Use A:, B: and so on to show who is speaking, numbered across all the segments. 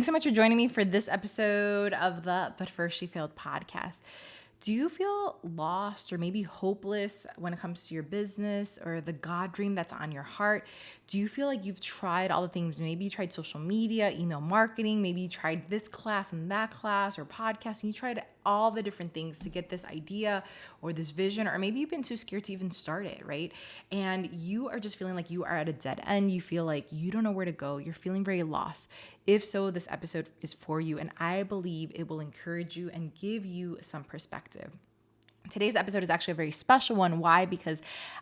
A: Thanks so much for joining me for this episode of the But First She Failed podcast. Do you feel lost or maybe hopeless when it comes to your business or the God dream that's on your heart? Do you feel like you've tried all the things? Maybe you tried social media, email marketing, maybe you tried this class and that class or podcast, and you tried all the different things to get this idea or this vision, or maybe you've been too scared to even start it, right? And you are just feeling like you are at a dead end. You feel like you don't know where to go. You're feeling very lost. If so, this episode is for you, and I believe it will encourage you and give you some perspective. Today's episode is actually a very special one. Why? Because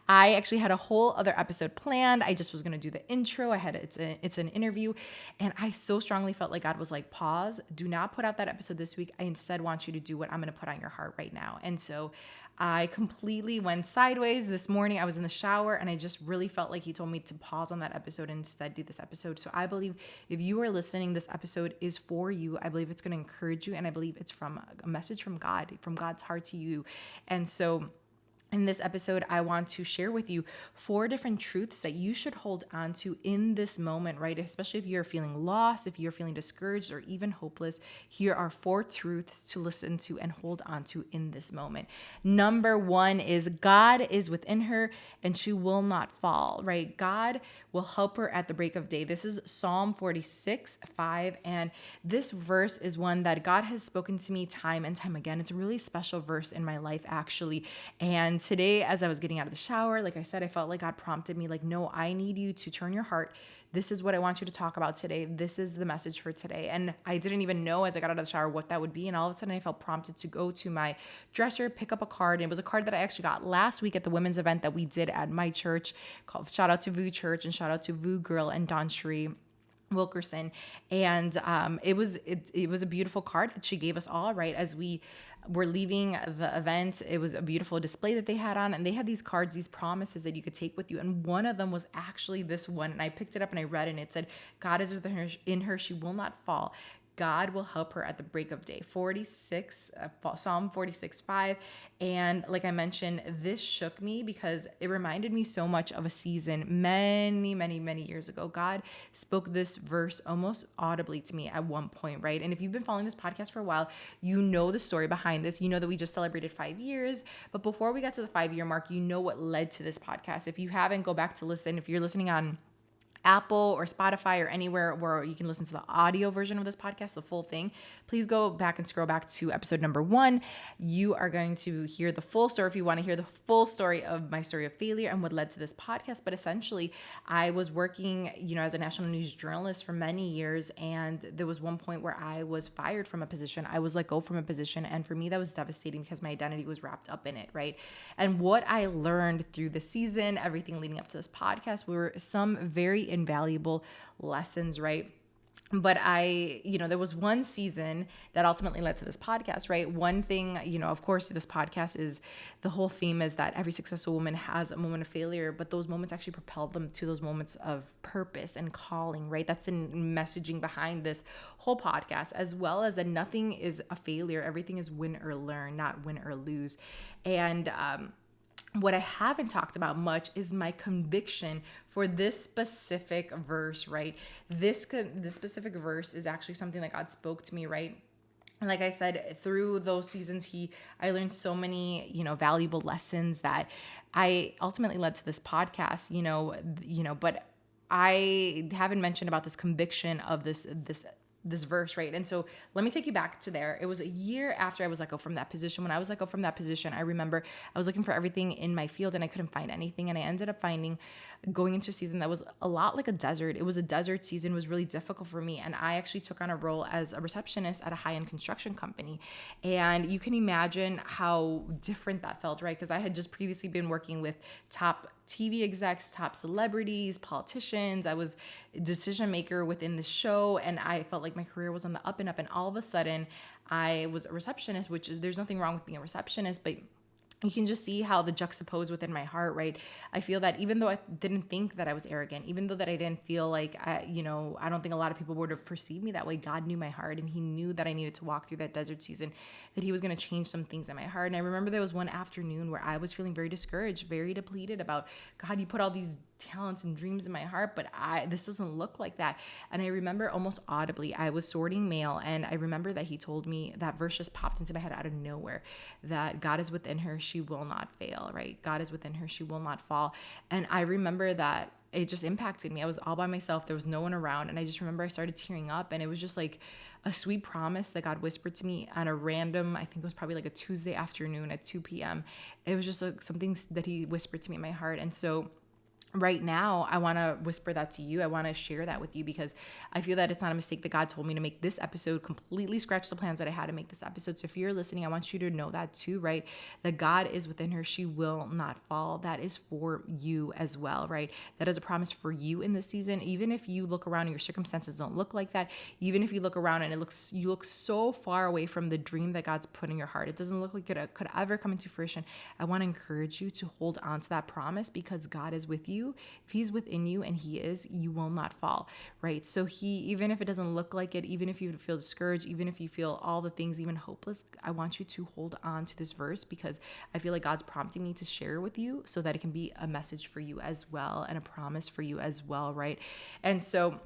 A: I actually had a whole other episode planned. I just was going to do the intro. It's an interview, and I so strongly felt like God was like, pause, do not put out that episode this week. I instead want you to do what I'm going to put on your heart right now. And so I completely went sideways this morning. I was in the shower and I just really felt like he told me to pause on that episode and instead do this episode. So I believe if you are listening, this episode is for you. I believe it's going to encourage you, and I believe it's from a message from God, from God's heart to you. And so in this episode, I want to share with you 4 different truths that you should hold on to in this moment, right? Especially if you're feeling lost, if you're feeling discouraged or even hopeless. Here are 4 truths to listen to and hold on to in this moment. Number 1 is God is within her and she will not fall, right? God will help her at the break of day. This is Psalm 46:5. And this verse is one that God has spoken to me time and time again. It's a really special verse in my life, actually. And today, as I was getting out of the shower, like I said, I felt like God prompted me, like, no, I need you to turn your heart. This is what I want you to talk about today. This is the message for today. And I didn't even know as I got out of the shower what that would be. And all of a sudden I felt prompted to go to my dresser, pick up a card. And it was a card that I actually got last week at the women's event that we did at my church, called shout out to VU Church and shout out to VU Girl and Don Shree Wilkerson. And it was a beautiful card that she gave us all, right? As we were leaving the event, it was a beautiful display that they had on, and they had these cards, these promises that you could take with you. And one of them was actually this one. And I picked it up and I read it, and it said, God is within her, in her, she will not fall. God will help her at the break of day. Psalm 46:5. And like I mentioned, this shook me because it reminded me so much of a season many, many, many years ago. God spoke this verse almost audibly to me at one point, right? And if you've been following this podcast for a while, you know the story behind this. You know that we just celebrated 5 years. But before we got to the 5-year mark, you know what led to this podcast. If you haven't, go back to listen. If you're listening on Apple or Spotify or anywhere where you can listen to the audio version of this podcast, the full thing, please go back and scroll back to episode number 1. You are going to hear the full story if you want to hear the full story of my story of failure and what led to this podcast. But essentially, I was working, as a national news journalist for many years, and there was one point where I was fired from a position. I was let go from a position, and for me, that was devastating because my identity was wrapped up in it, right? And what I learned through the season, everything leading up to this podcast, were some very invaluable lessons, right? But there was one season that ultimately led to this podcast, right? One thing, of course, this podcast is, the whole theme is that every successful woman has a moment of failure, but those moments actually propel them to those moments of purpose and calling, right? That's the messaging behind this whole podcast, as well as that nothing is a failure. Everything is win or learn, not win or lose. And, what I haven't talked about much is my conviction for this specific verse, right? This specific verse is actually something that God spoke to me, right? And like I said, through those seasons, I learned so many, valuable lessons that I ultimately led to this podcast, but I haven't mentioned about this conviction of this verse, right? And so let me take you back to there. It was a year after I was let go from that position. When I was let go from that position, I remember I was looking for everything in my field and I couldn't find anything. And I ended up going into a season that was a lot like a desert. It was a desert season. It was really difficult for me. And I actually took on a role as a receptionist at a high-end construction company. And you can imagine how different that felt, right? Because I had just previously been working with top TV execs, top celebrities, politicians. I was a decision maker within the show, and I felt like my career was on the up and up. And all of a sudden, I was a receptionist, there's nothing wrong with being a receptionist, but you can just see how the juxtapose within my heart, right? I feel that even though I didn't think that I was arrogant, even though that I didn't feel like, I don't think a lot of people would have perceived me that way. God knew my heart, and he knew that I needed to walk through that desert season, that he was going to change some things in my heart. And I remember there was one afternoon where I was feeling very discouraged, very depleted about, God, you put all these talents and dreams in my heart, but this doesn't look like that. And I remember almost audibly, I was sorting mail, and I remember that he told me, that verse just popped into my head out of nowhere, that God is within her, she will not fail, right? God is within her, she will not fall. And I remember that it just impacted me. I was all by myself. There was no one around. And I just remember I started tearing up, and it was just like a sweet promise that God whispered to me on a random, I think it was probably like a Tuesday afternoon at 2 p.m. It was just like something that he whispered to me in my heart. And so right now, I want to whisper that to you. I want to share that with you, because I feel that it's not a mistake that God told me to make this episode, completely scratch the plans that I had to make this episode. So if you're listening, I want you to know that too, right? That God is within her. She will not fall. That is for you as well, right? That is a promise for you in this season. Even if you look around and your circumstances don't look like that, even if you look around and you look so far away from the dream that God's put in your heart, it doesn't look like it could ever come into fruition. I want to encourage you to hold on to that promise, because God is with you. If he's within you, and he is, you will not fall, right? So even if it doesn't look like it, even if you feel discouraged, even if you feel all the things, even hopeless, I want you to hold on to this verse, because I feel like God's prompting me to share with you so that it can be a message for you as well, and a promise for you as well, right? And so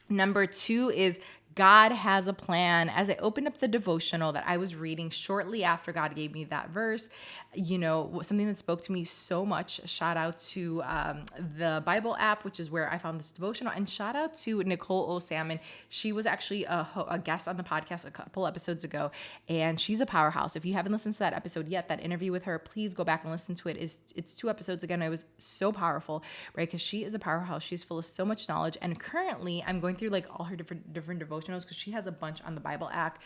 A: number 2 is God has a plan. As I opened up the devotional that I was reading shortly after God gave me that verse, something that spoke to me so much. Shout out to the Bible app, which is where I found this devotional, and shout out to Nicole O. Salmon. She was actually a guest on the podcast a couple episodes ago, and she's a powerhouse. If you haven't listened to that episode yet, that interview with her, please go back and listen to it. It's 2 episodes ago, and it was so powerful, right? Because she is a powerhouse. She's full of so much knowledge, and currently I'm going through like all her different devotionals, because she has a bunch on the Bible app.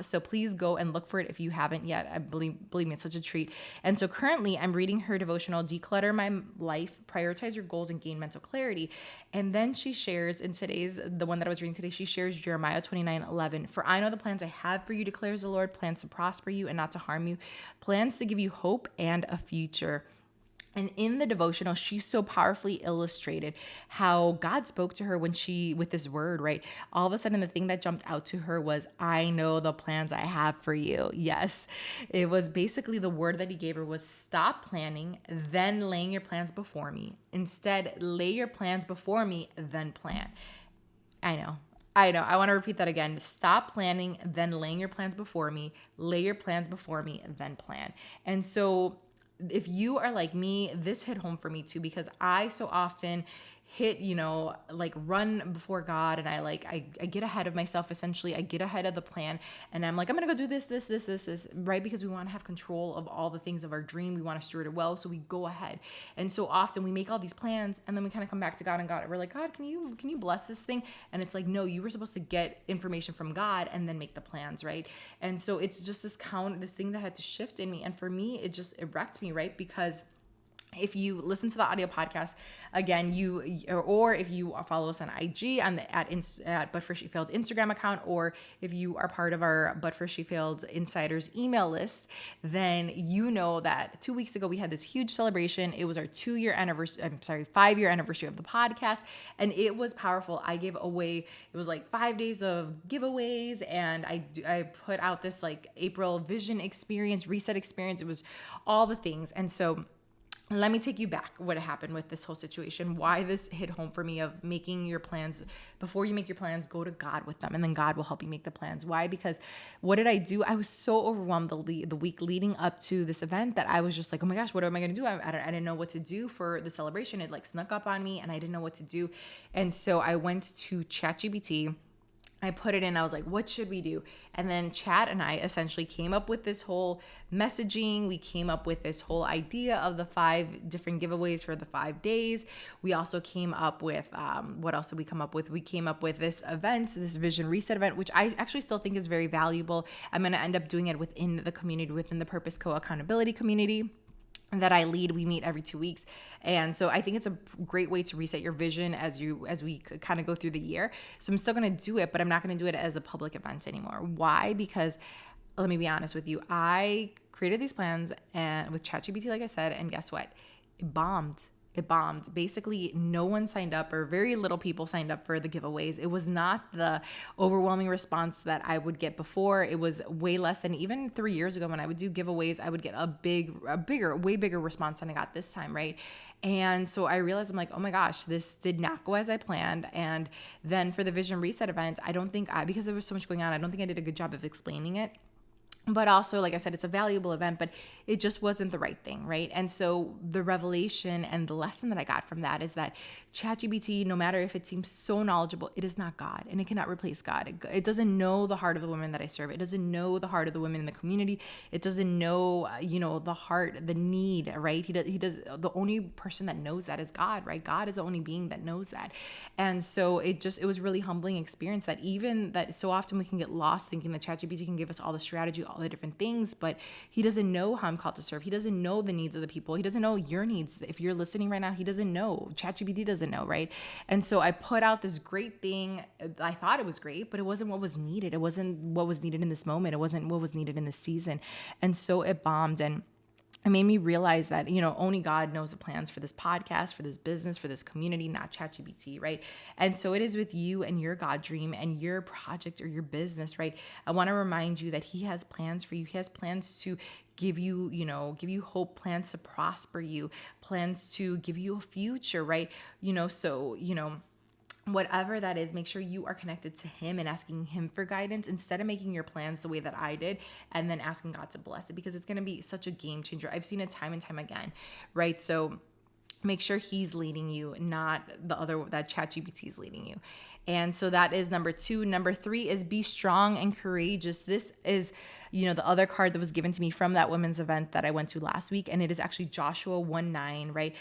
A: So please go and look for it if you haven't yet. I believe me, it's such a treat. And so currently I'm reading her devotional, Declutter My Life, Prioritize Your Goals, and Gain Mental Clarity. And then she shares the one that I was reading today, she shares Jeremiah 29:11. For I know the plans I have for you, declares the Lord, plans to prosper you and not to harm you, plans to give you hope and a future. And in the devotional, she so powerfully illustrated how God spoke to her with this word, right? All of a sudden, the thing that jumped out to her was, I know the plans I have for you. Yes, it was basically the word that he gave her was, stop planning, then laying your plans before me. Instead, lay your plans before me, then plan. I know. I want to repeat that again. Stop planning, then laying your plans before me. Lay your plans before me, then plan. And so if you are like me, this hit home for me too, because I so often run before God, and I get ahead of myself. Essentially, I get ahead of the plan, and I'm like, I'm going to go do this, right? Because we want to have control of all the things of our dream. We want to steward it well. So we go ahead. And so often we make all these plans, and then we kind of come back to God, and we're like, God, can you bless this thing? And it's like, no, you were supposed to get information from God and then make the plans, right? And so it's just this thing that had to shift in me. And for me, it wrecked me, right? Because if you listen to the audio podcast, again, or if you follow us on IG at But First She Failed Instagram account, or if you are part of our But First She Failed Insiders email list, then you know that 2 weeks ago we had this huge celebration. It was our 5-year anniversary of the podcast, and it was powerful. I gave away, it was like 5 days of giveaways, and I put out this like April vision experience, reset experience. It was all the things. And so let me take you back what happened with this whole situation, why this hit home for me of making your plans. Before you make your plans, go to God with them, and then God will help you make the plans. Why? Because what did I do? I was so overwhelmed the week leading up to this event that I was just like, oh my gosh, what am I going to do? I didn't know what to do for the celebration. It like snuck up on me, and I didn't know what to do. And so I went to ChatGPT. I put it in, I was like, what should we do? And then Chad and I essentially came up with this whole messaging. We came up with this whole idea of the 5 different giveaways for the 5 days. We also came up with, what else did we come up with? We came up with this event, this Vision Reset event, which I actually still think is very valuable. I'm going to end up doing it within the community, within the Purpose Co accountability community that I lead. We meet every 2 weeks. And so I think it's a great way to reset your vision as we kind of go through the year. So I'm still going to do it, but I'm not going to do it as a public event anymore. Why? Because let me be honest with you. I created these plans and with ChatGPT, like I said, and guess what? It bombed. It bombed. Basically, no one signed up, or very little people signed up for the giveaways. It was not the overwhelming response that I would get before. It was way less than even 3 years ago when I would do giveaways. I would get way bigger response than I got this time, right? And so I realized, I'm like, oh my gosh, this did not go as I planned. And then for the Vision Reset event, because there was so much going on, I don't think I did a good job of explaining it. But also, like I said, it's a valuable event, but it just wasn't the right thing, right? And so the revelation and the lesson that I got from that is that ChatGPT, no matter if it seems so knowledgeable, it is not God, and it cannot replace God. It doesn't know the heart of the women that I serve. It doesn't know the heart of the women in the community. It doesn't know, the heart, the need, right? He does. The only person that knows that is God, right? God is the only being that knows that. And so it was really humbling experience that even that so often we can get lost thinking that ChatGPT can give us all the strategy, all the different things, but he doesn't know how I'm called to serve. He doesn't know the needs of the people. He doesn't know your needs. If you're listening right now, he doesn't know. ChatGPT doesn't know, right? And so I put out this great thing. I thought it was great, but it wasn't what was needed. It wasn't what was needed in this moment. It wasn't what was needed in this season. And so it bombed. And it made me realize that, only God knows the plans for this podcast, for this business, for this community, not ChatGPT, right? And so it is with you and your God dream and your project or your business, right? I want to remind you that he has plans for you. He has plans to give you, give you hope, plans to prosper you, plans to give you a future, right? Whatever that is, make sure you are connected to him and asking him for guidance instead of making your plans the way that I did and then asking God to bless it, because it's going to be such a game changer. I've seen it time and time again, right? So make sure he's leading you, not that ChatGPT is leading you. And so that is number 2. Number 3 is be strong and courageous. This is, the other card that was given to me from that women's event that I went to last week. And it is actually Joshua 1:9, right?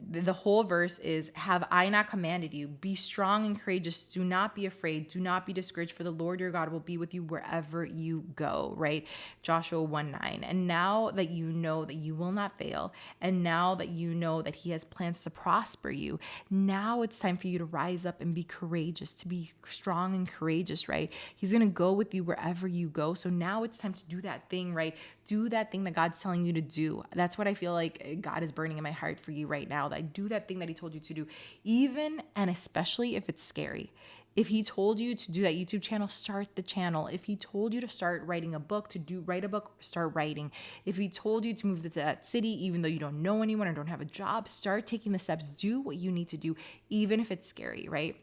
A: The whole verse is, have I not commanded you? Be strong and courageous. Do not be afraid. Do not be discouraged, for the Lord your God will be with you wherever you go, right? Joshua 1:9. And now that you know that you will not fail, and now that you know that he has plans to prosper you, now it's time for you to rise up and be courageous, to be strong and courageous, right? He's going to go with you wherever you go. So now it's time to do that thing, right? Do that thing that God's telling you to do. That's what I feel like God is burning in my heart for you right now, that do that thing that he told you to do, even and especially if it's scary. If he told you to do that YouTube channel, start the channel. If he told you to start writing a book, write a book, start writing. If he told you to move to that city, even though you don't know anyone or don't have a job, start taking the steps. Do what you need to do, even if it's scary, right?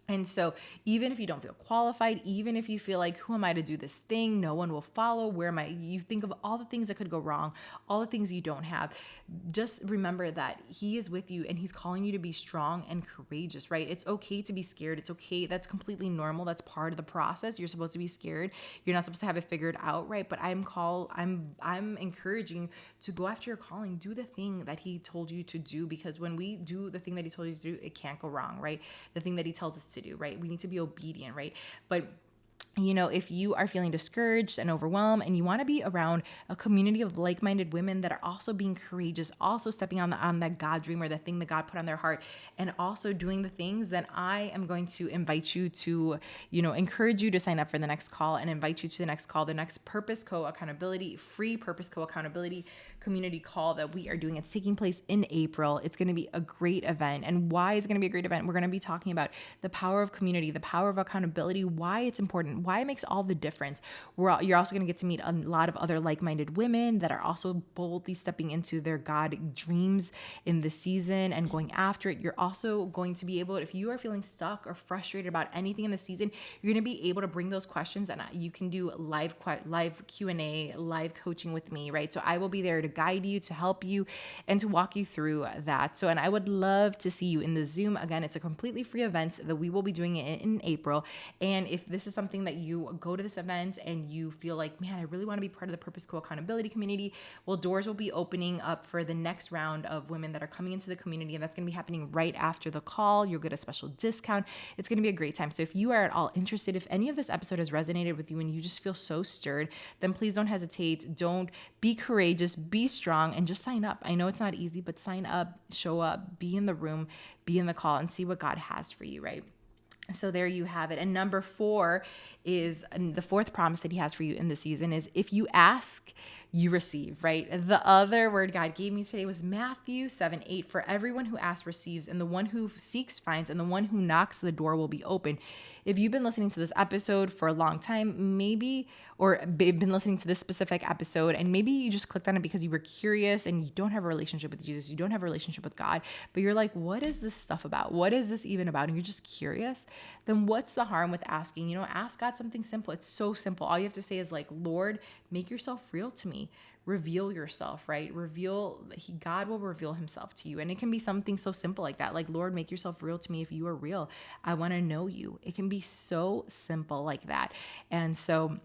A: And so even if you don't feel qualified, even if you feel like, who am I to do this thing? No one will follow. Where am I? You think of all the things that could go wrong, all the things you don't have. Just remember that he is with you and he's calling you to be strong and courageous, right? It's okay to be scared. It's okay. That's completely normal. That's part of the process. You're supposed to be scared. You're not supposed to have it figured out, right? But I'm encouraging to go after your calling. Do the thing that he told you to do, because when we do the thing that he told you to do, it can't go wrong, right? The thing that he tells us to do, right? We need to be obedient, right? But if you are feeling discouraged and overwhelmed and you want to be around a community of like-minded women that are also being courageous, also stepping on that God dream or the thing that God put on their heart, and also doing the things, then I am going to invite you to, encourage you to sign up for the next call and invite you to the next call, the next Purpose Co Accountability, free Purpose Co Accountability community call that we are doing. It's taking place in April. It's going to be a great event. And why is it going to be a great event? We're going to be talking about the power of community, the power of accountability, why it's important, why it makes all the difference. You're also going to get to meet a lot of other like-minded women that are also boldly stepping into their God dreams in the season and going after it. You're also going to be able, if you are feeling stuck or frustrated about anything in the season, you're going to be able to bring those questions and you can do live Q&A, live coaching with me, right? So I will be there to guide you, to help you, and to walk you through that. And I would love to see you in the Zoom. Again, it's a completely free event that we will be doing it in April. And if this is something that you go to this event and you feel like, man, I really want to be part of the Purpose Co Accountability community, well, doors will be opening up for the next round of women that are coming into the community. And that's going to be happening right after the call. You'll get a special discount. It's going to be a great time. So if you are at all interested, if any of this episode has resonated with you and you just feel so stirred, then please don't hesitate. Don't be courageous, be strong, and just sign up. I know it's not easy, but sign up, show up, be in the room, be in the call, and see what God has for you, right? So there you have it. And number 4 is, and the fourth promise that he has for you in the season is, if you ask, you receive, right? The other word God gave me today was Matthew 7:8. For everyone who asks receives, and the one who seeks finds, and the one who knocks, the door will be open. If you've been listening to this episode for a long time, maybe, or been listening to this specific episode, and maybe you just clicked on it because you were curious and you don't have a relationship with Jesus, you don't have a relationship with God, but you're like, what is this stuff about? What is this even about? And you're just curious, then what's the harm with asking? Ask God something simple. It's so simple. All you have to say is like, Lord, make yourself real to me. Reveal yourself, right? God will reveal himself to you. And it can be something so simple like that. Like, Lord, make yourself real to me. If you are real, I want to know you. It can be so simple like that. And so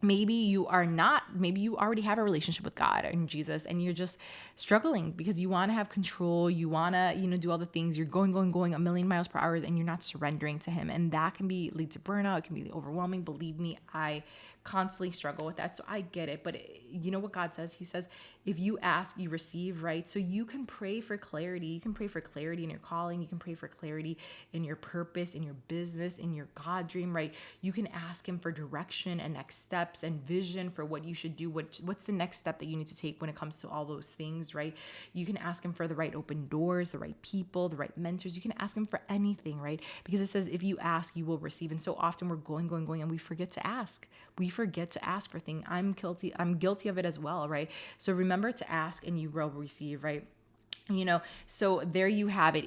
A: maybe you already have a relationship with God and Jesus, and you're just struggling because you want to have control. You want to, do all the things. You're going a million miles per hour, and you're not surrendering to him. And that can lead to burnout. It can be overwhelming. Believe me, I constantly struggle with that. So I get it. But you know what God says? He says, if you ask, you receive, right? So you can pray for clarity. You can pray for clarity in your calling. You can pray for clarity in your purpose, in your business, in your God dream, right? You can ask him for direction and next steps and vision for what you should do. What's the next step that you need to take when it comes to all those things, right? You can ask him for the right open doors, the right people, the right mentors. You can ask him for anything, right? Because it says, if you ask, you will receive. And so often we're going, and we forget to ask. We forget to ask for things. I'm guilty of it as well, right? So remember to ask and you will receive, right? So there you have it.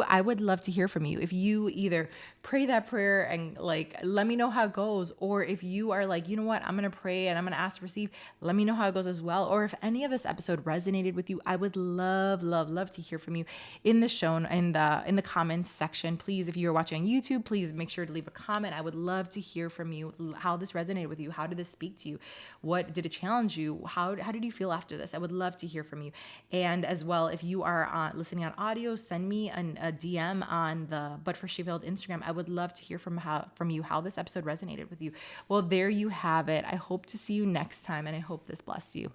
A: I would love to hear from you. If you either pray that prayer and like, let me know how it goes. Or if you are like, you know what, I'm going to pray and I'm going to ask to receive, let me know how it goes as well. Or if any of this episode resonated with you, I would love, love, love to hear from you in the comments section. Please, if you're watching on YouTube, please make sure to leave a comment. I would love to hear from you, how this resonated with you. How did this speak to you? What did it challenge you? How did you feel after this? I would love to hear from you. And as well, if you are listening on audio, send me a DM on the But For She Failed Instagram. I would love to hear from you how this episode resonated with you. Well, there you have it. I hope to see you next time, and I hope this blessed you.